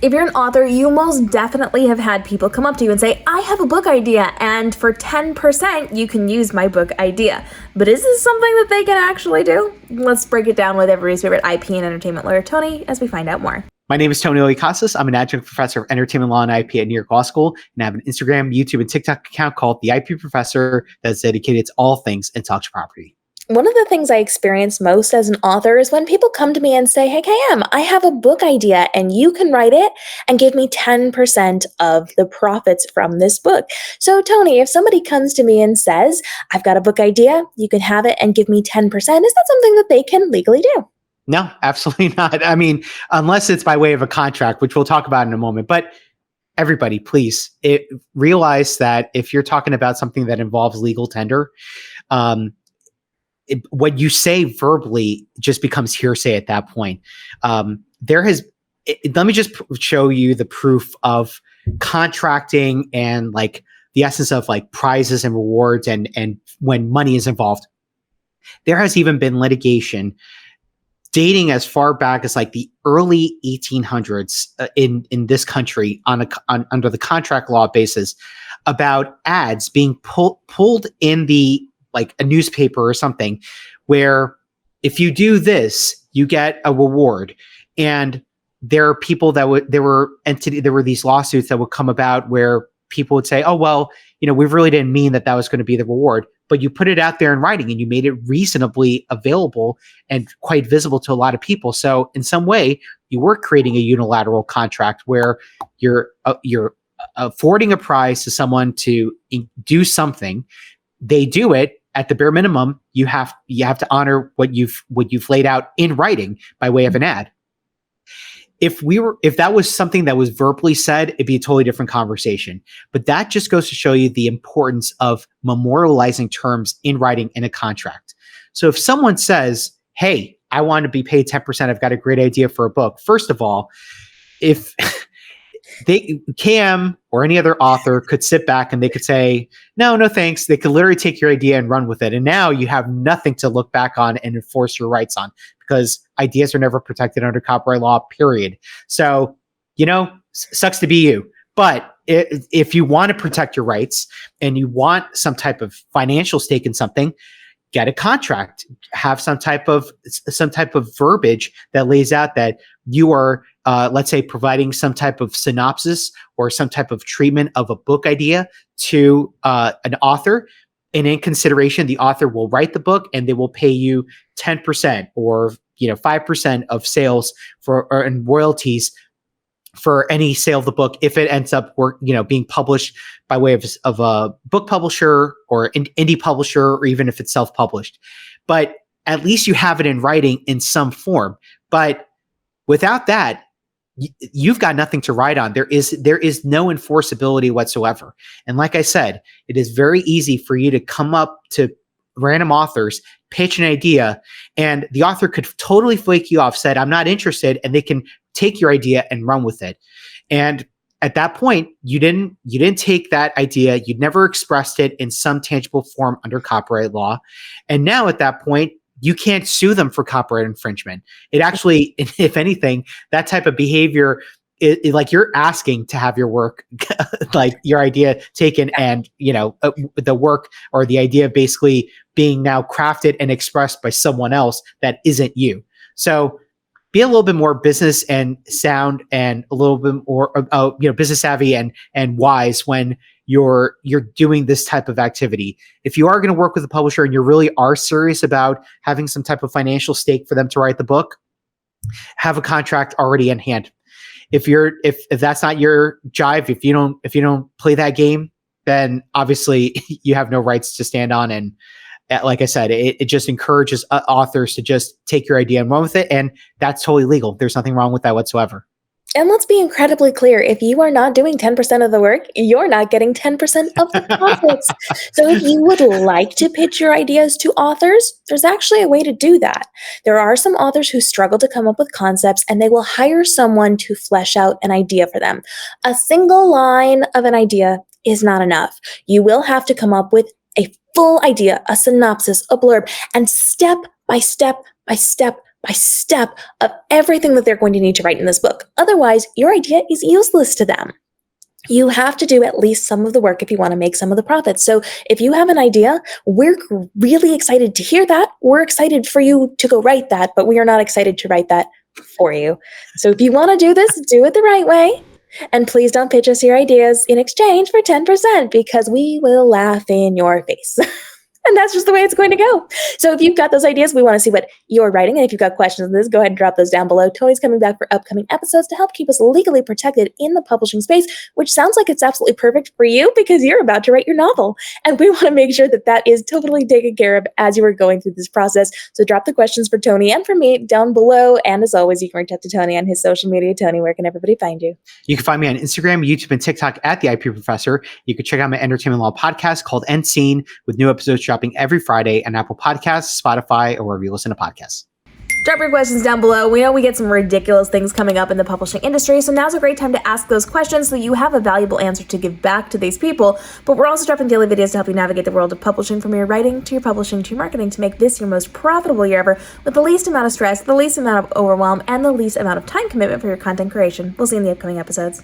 If you're an author, you most definitely have had people come up to you and say, I have a book idea, and for 10%, you can use my book idea. But is this something that they can actually do? Let's break it down with everybody's favorite IP and entertainment lawyer, Tony, as we find out more. My name is Tony Iliakostas. I'm an adjunct professor of entertainment law and IP at New York Law School, and I have an Instagram, YouTube, and TikTok account called The IP Professor that's dedicated to all things intellectual property. One of the things I experience most as an author is when people come to me and say, hey, KM, I have a book idea and you can write it and give me 10% of the profits from this book. So Tony, if somebody comes to me and says, I've got a book idea, you can have it and give me 10%, is that something that they can legally do? No, absolutely not. I mean, unless it's by way of a contract, which we'll talk about in a moment. But everybody, please realize that if you're talking about something that involves legal tender, what you say verbally just becomes hearsay at that point. Let me just show you the proof of contracting and like the essence of like prizes and rewards and when money is involved. There has even been litigation dating as far back as like the early 1800s in this country under the contract law basis about ads being pulled in the like a newspaper or something, where if you do this, you get a reward. And there are people there were these lawsuits that would come about where people would say, oh, well, we really didn't mean that was going to be the reward, but you put it out there in writing and you made it reasonably available and quite visible to a lot of people. So in some way, you were creating a unilateral contract where you're affording a prize to someone to do something. They do it. At the bare minimum, you have to honor what you've laid out in writing by way of an ad. If that was something that was verbally said, it'd be a totally different conversation. But that just goes to show you the importance of memorializing terms in writing in a contract. So if someone says, hey, I want to be paid 10%, I've got a great idea for a book. First of all, if KM or any other author could sit back and they could say, no, thanks. They could literally take your idea and run with it. And now you have nothing to look back on and enforce your rights on because ideas are never protected under copyright law, period. So, sucks to be you. But if you want to protect your rights and you want some type of financial stake in something, get a contract, have some type of verbiage that lays out that you are, let's say, providing some type of synopsis or some type of treatment of a book idea to an author. And in consideration, the author will write the book and they will pay you 10% or 5% of sales and royalties for any sale of the book if it ends up being published by way of a book publisher or an indie publisher, or even if it's self-published. But at least you have it in writing in some form. But without that, you've got nothing to write on. There is no enforceability whatsoever. And like I said, it is very easy for you to come up to random authors, pitch an idea, and the author could totally flake you off, said, I'm not interested, and they can take your idea and run with it. And at that point, you didn't take that idea, you'd never expressed it in some tangible form under copyright law. And now at that point, you can't sue them for copyright infringement. It actually, if anything, that type of behavior is like you're asking to have your work, like your idea taken and, the work or the idea basically being now crafted and expressed by someone else that isn't you. So be a little bit more business and sound and a little bit more, business savvy and wise when you're doing this type of activity. If you are going to work with a publisher and you really are serious about having some type of financial stake for them to write the book, have a contract already in hand. If that's not your jive, if you don't play that game, then obviously you have no rights to stand on. And like I said, it just encourages authors to just take your idea and run with it. And that's totally legal. There's nothing wrong with that whatsoever. And let's be incredibly clear. If you are not doing 10% of the work, you're not getting 10% of the profits. So if you would like to pitch your ideas to authors, there's actually a way to do that. There are some authors who struggle to come up with concepts and they will hire someone to flesh out an idea for them. A single line of an idea is not enough. You will have to come up with a full idea, a synopsis, a blurb, and step by step by step by step of everything that they're going to need to write in this book. Otherwise, your idea is useless to them. You have to do at least some of the work if you want to make some of the profits. So if you have an idea, we're really excited to hear that. We're excited for you to go write that, but we are not excited to write that for you. So if you want to do this, do it the right way. And please don't pitch us your ideas in exchange for 10% because we will laugh in your face. And that's just the way it's going to go. So if you've got those ideas, we want to see what you're writing. And if you've got questions on this, go ahead and drop those down below. Tony's coming back for upcoming episodes to help keep us legally protected in the publishing space, which sounds like it's absolutely perfect for you because you're about to write your novel. And we want to make sure that that is totally taken care of as you are going through this process. So drop the questions for Tony and for me down below. And as always, you can reach out to Tony on his social media. Tony, where can everybody find you? You can find me on Instagram, YouTube, and TikTok at the IP Professor. You can check out my entertainment law podcast called End Scene, with new episodes dropping every Friday on Apple Podcasts, Spotify, or wherever you listen to podcasts. Drop your questions down below. We know we get some ridiculous things coming up in the publishing industry, so now's a great time to ask those questions so you have a valuable answer to give back to these people. But we're also dropping daily videos to help you navigate the world of publishing, from your writing to your publishing to your marketing, to make this your most profitable year ever with the least amount of stress, the least amount of overwhelm, and the least amount of time commitment for your content creation. We'll see you in the upcoming episodes.